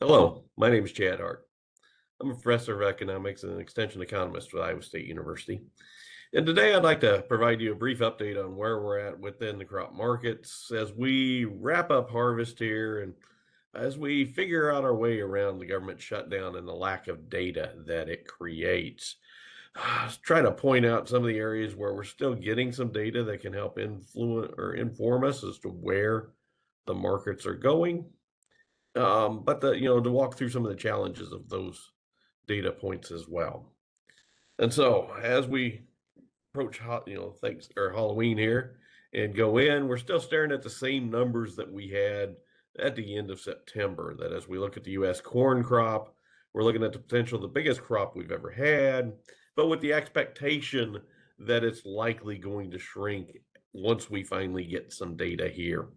Hello, my name is Chad Hart. I'm a professor of economics and an extension economist with Iowa State University. And today I'd like to provide you a brief update on where we're at within the crop markets as we wrap up harvest here and as we figure out our way around the government shutdown and the lack of data that it creates. Trying to point out some of the areas where we're still getting some data that can help influence or inform us as to where the markets are going, but to walk through some of the challenges of those data points as well. And so as we approach thanks or Halloween here and go in, we're still staring at the same numbers that we had at the end of September. That as we look at the US corn crop, we're looking at the potential the biggest crop we've ever had, but with the expectation that it's likely going to shrink once we finally get some data here.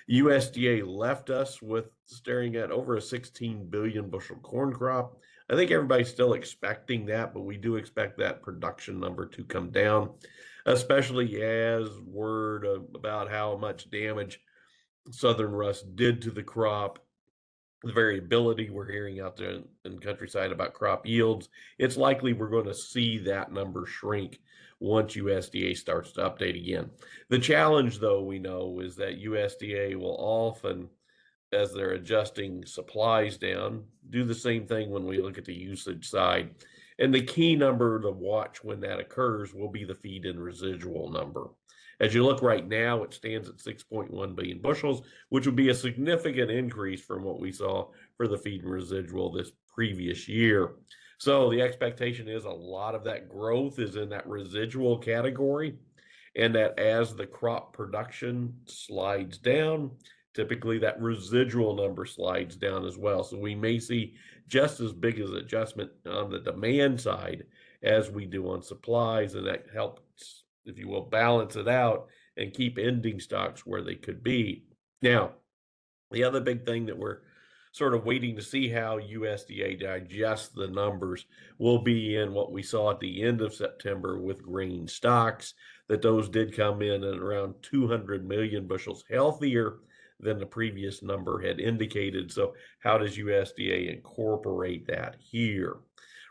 USDA left us with staring at over a 16 billion bushel corn crop. I think everybody's still expecting that, but we do expect that production number to come down, especially as word about how much damage southern rust did to the crop, the variability we're hearing out there in countryside about crop yields. It's likely we're going to see that number shrink once USDA starts to update again. The challenge, though, we know is that USDA will often, as they're adjusting supplies down, do the same thing when we look at the usage side. And the key number to watch when that occurs will be the feed and residual number. As you look right now, it stands at 6.1 billion bushels, which would be a significant increase from what we saw for the feed and residual this previous year. So the expectation is a lot of that growth is in that residual category, and that as the crop production slides down, typically that residual number slides down as well. So we may see just as big as adjustment on the demand side as we do on supplies, and that helps, if you will, balance it out and keep ending stocks where they could be. Now, the other big thing that we're sort of waiting to see how USDA digests the numbers will be in what we saw at the end of September with grain stocks, that those did come in at around 200 million bushels healthier than the previous number had indicated. So how does USDA incorporate that here?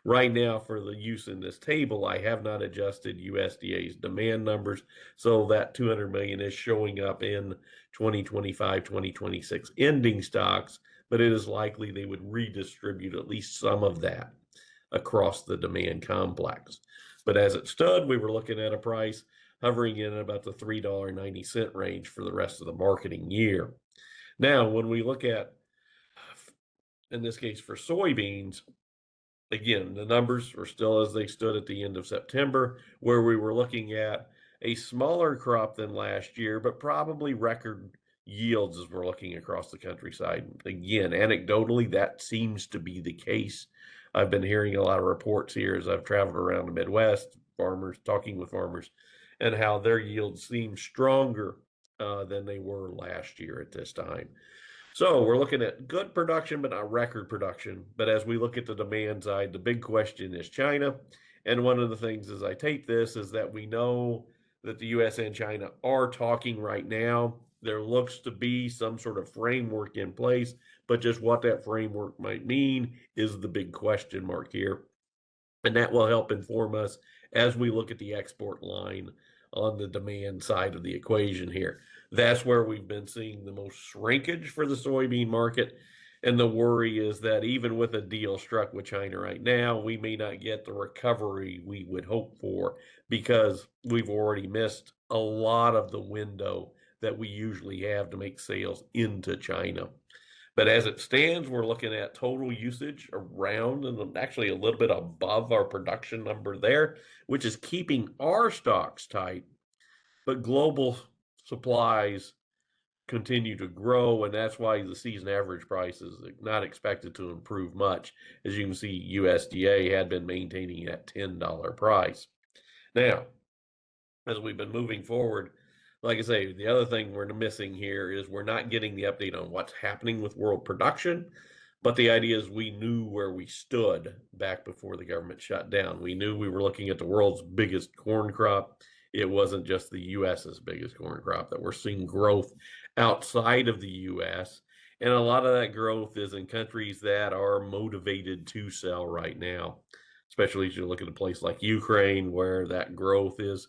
Right now, for the use in this table, I have not adjusted USDA's demand numbers, so that 200 million is showing up in 2025, 2026 ending stocks, but it is likely they would redistribute at least some of that across the demand complex. But as it stood, we were looking at a price hovering in about the $3.90 range for the rest of the marketing year. Now, when we look at, in this case, for soybeans, again, the numbers are still as they stood at the end of September, where we were looking at a smaller crop than last year, but probably record yields as we're looking across the countryside. Again, anecdotally, that seems to be the case. I've been hearing a lot of reports here as I've traveled around the Midwest, farmers talking with farmers, and how their yields seem stronger than they were last year at this time. So we're looking at good production, but not record production. But as we look at the demand side, the big question is China. And one of the things as I tape this is that we know that the US and China are talking right now. There looks to be some sort of framework in place, but just what that framework might mean is the big question mark here. And that will help inform us as we look at the export line on the demand side of the equation here. That's where we've been seeing the most shrinkage for the soybean market. And the worry is that even with a deal struck with China right now, we may not get the recovery we would hope for because we've already missed a lot of the window that we usually have to make sales into China. But as it stands, we're looking at total usage around and actually a little bit above our production number there, which is keeping our stocks tight. But global supplies continue to grow, and that's why the season average price is not expected to improve much. As you can see, USDA had been maintaining that $10 price. Now, as we've been moving forward, like I say, the other thing we're missing here is we're not getting the update on what's happening with world production. But the idea is we knew where we stood back before the government shut down. We knew we were looking at the world's biggest corn crop. It wasn't just the US's biggest corn crop, that we're seeing growth outside of the US. And a lot of that growth is in countries that are motivated to sell right now, especially as you look at a place like Ukraine, where that growth is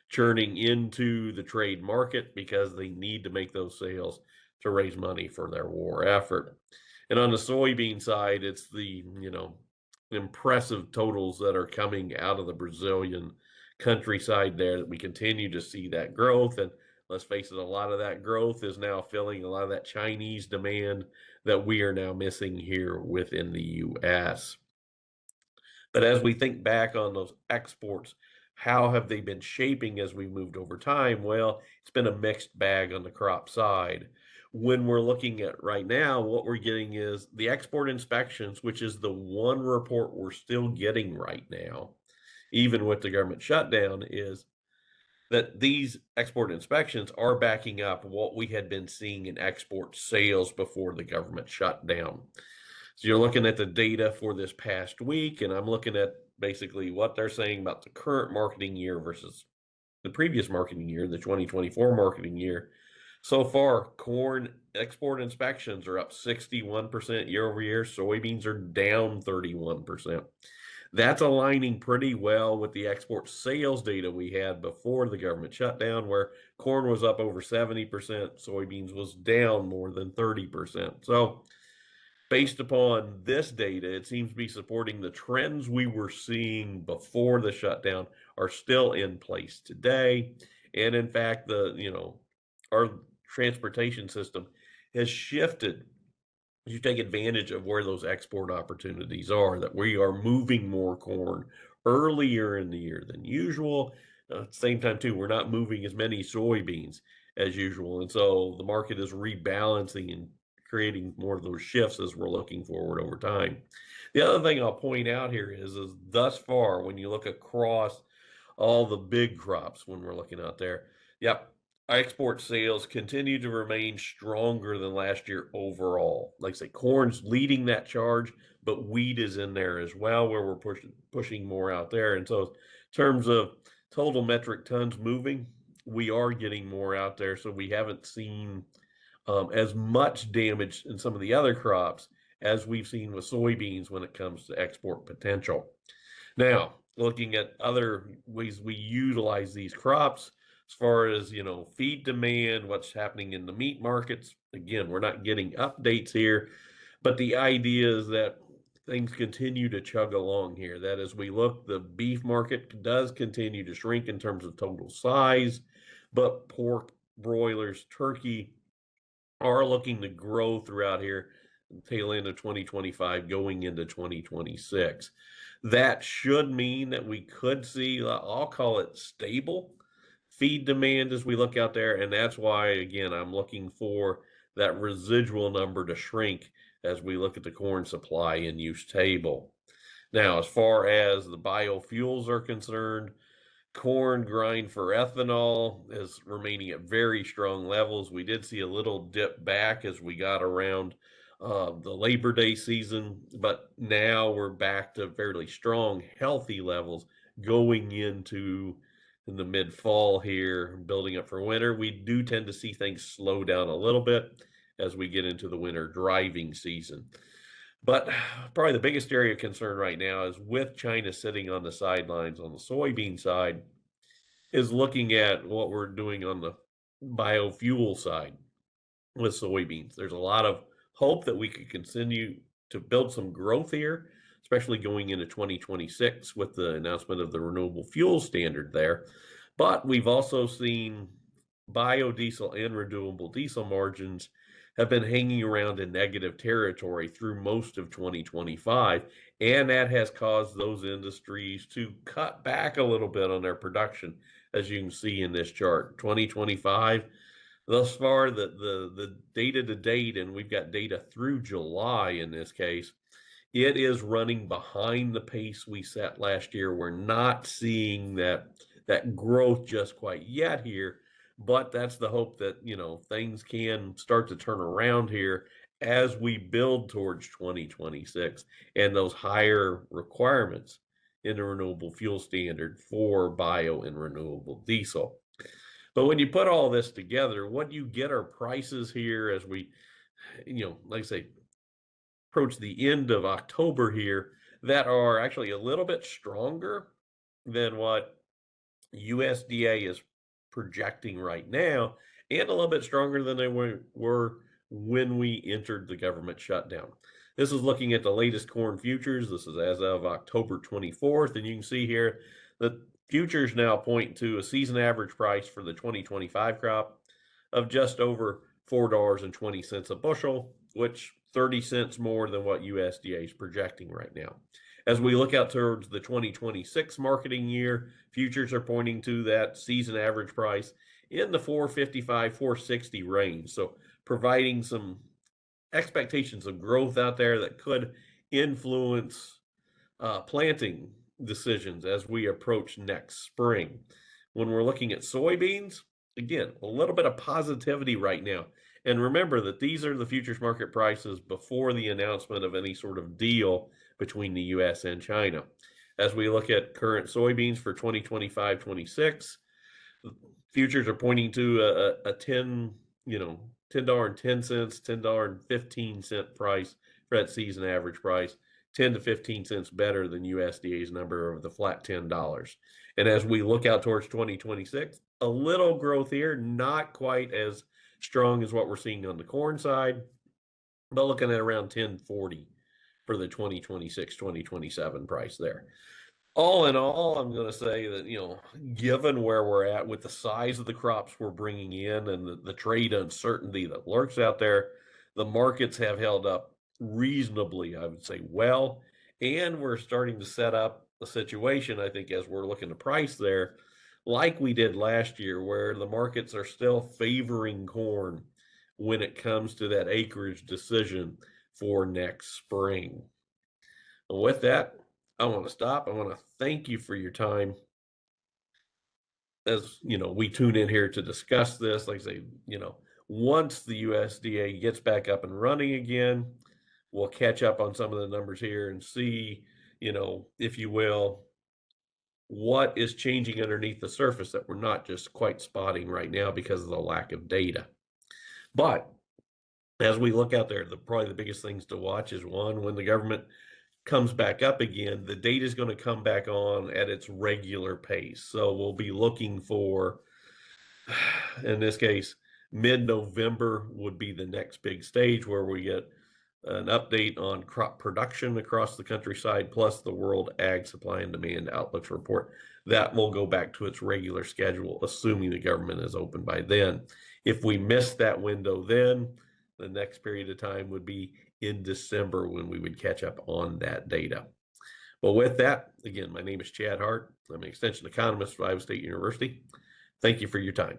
churning into the trade market because they need to make those sales to raise money for their war effort. And on the soybean side, it's the, impressive totals that are coming out of the Brazilian countryside there that we continue to see that growth. And let's face it, a lot of that growth is now filling a lot of that Chinese demand that we are now missing here within the US. But as we think back on those exports, how have they been shaping as we moved over time? Well, it's been a mixed bag on the crop side. When we're looking at right now, what we're getting is the export inspections, which is the one report we're still getting right now, even with the government shutdown, is that these export inspections are backing up what we had been seeing in export sales before the government shutdown. So you're looking at the data for this past week, and I'm looking at basically what they're saying about the current marketing year versus the previous marketing year, the 2024 marketing year. So far, corn export inspections are up 61% year over year. Soybeans are down 31%. That's aligning pretty well with the export sales data we had before the government shutdown, where corn was up over 70%, soybeans was down more than 30%. So, based upon this data, it seems to be supporting the trends we were seeing before the shutdown are still in place today. And in fact, our transportation system has shifted you take advantage of where those export opportunities are, that we are moving more corn earlier in the year than usual. At the same time, too, we're not moving as many soybeans as usual. And so the market is rebalancing and creating more of those shifts as we're looking forward over time. The other thing I'll point out here is thus far, when you look across all the big crops when we're looking out there, yep, export sales continue to remain stronger than last year overall. Like I say, corn's leading that charge, but wheat is in there as well, where we're pushing more out there. And so, in terms of total metric tons moving, we are getting more out there. So we haven't seen as much damage in some of the other crops as we've seen with soybeans when it comes to export potential. Now, looking at other ways we utilize these crops, as far as, feed demand, what's happening in the meat markets. Again, we're not getting updates here, but the idea is that things continue to chug along here. That as we look, the beef market does continue to shrink in terms of total size, but pork, broilers, turkey are looking to grow throughout here, tail end of 2025, going into 2026. That should mean that we could see, I'll call it stable feed demand as we look out there. And that's why, again, I'm looking for that residual number to shrink as we look at the corn supply and use table. Now, as far as the biofuels are concerned, corn grind for ethanol is remaining at very strong levels. We did see a little dip back as we got around the Labor Day season, but now we're back to fairly strong, healthy levels going into in the mid fall here, building up for winter. We do tend to see things slow down a little bit as we get into the winter driving season. But probably the biggest area of concern right now is with China sitting on the sidelines on the soybean side, is looking at what we're doing on the biofuel side with soybeans. There's a lot of hope that we could continue to build some growth here, especially going into 2026 with the announcement of the renewable fuel standard there. But we've also seen biodiesel and renewable diesel margins have been hanging around in negative territory through most of 2025. And that has caused those industries to cut back a little bit on their production, as you can see in this chart. 2025, thus far, the data to date, and we've got data through July in this case, it is running behind the pace we set last year. We're not seeing that growth just quite yet here, but that's the hope that, things can start to turn around here as we build towards 2026 and those higher requirements in the renewable fuel standard for bio and renewable diesel. But when you put all this together, what you get are prices here as we like I say, approach the end of October here that are actually a little bit stronger than what USDA is projecting right now, and a little bit stronger than they were when we entered the government shutdown. This is looking at the latest corn futures. This is as of October 24th, and you can see here that futures now point to a season average price for the 2025 crop of just over $4.20 a bushel, which 30 cents more than what USDA is projecting right now. As we look out towards the 2026 marketing year, futures are pointing to that season average price in the 455, 460 range. So providing some expectations of growth out there that could influence planting decisions as we approach next spring. When we're looking at soybeans, again, a little bit of positivity right now. And remember that these are the futures market prices before the announcement of any sort of deal between the US and China. As we look at current soybeans for 2025-26, futures are pointing to a 10, $10.10, $10.15 price for that season average price, 10 to 15 cents better than USDA's number of the flat $10. And as we look out towards 2026, a little growth here, not quite as strong as what we're seeing on the corn side, but looking at around 10.40 for the 2026-2027 price there. All in all, I'm going to say that, given where we're at with the size of the crops we're bringing in and the trade uncertainty that lurks out there, the markets have held up reasonably, I would say, well. And we're starting to set up a situation, I think, as we're looking to price there, like we did last year, where the markets are still favoring corn when it comes to that acreage decision for next spring. And with that, I want to stop. I want to thank you for your time. As we tune in here to discuss this. Like I say, once the USDA gets back up and running again, we'll catch up on some of the numbers here and see, if you will, what is changing underneath the surface that we're not just quite spotting right now because of the lack of data. But as we look out there, probably the biggest things to watch is one, when the government comes back up again, the data is going to come back on at its regular pace. So we'll be looking for, in this case, mid-November would be the next big stage where we get an update on crop production across the countryside, plus the World Ag Supply and Demand Outlooks report. That will go back to its regular schedule, assuming the government is open by then. If we miss that window then, the next period of time would be in December when we would catch up on that data. Well, with that, again, my name is Chad Hart. I'm an extension economist at Iowa State University. Thank you for your time.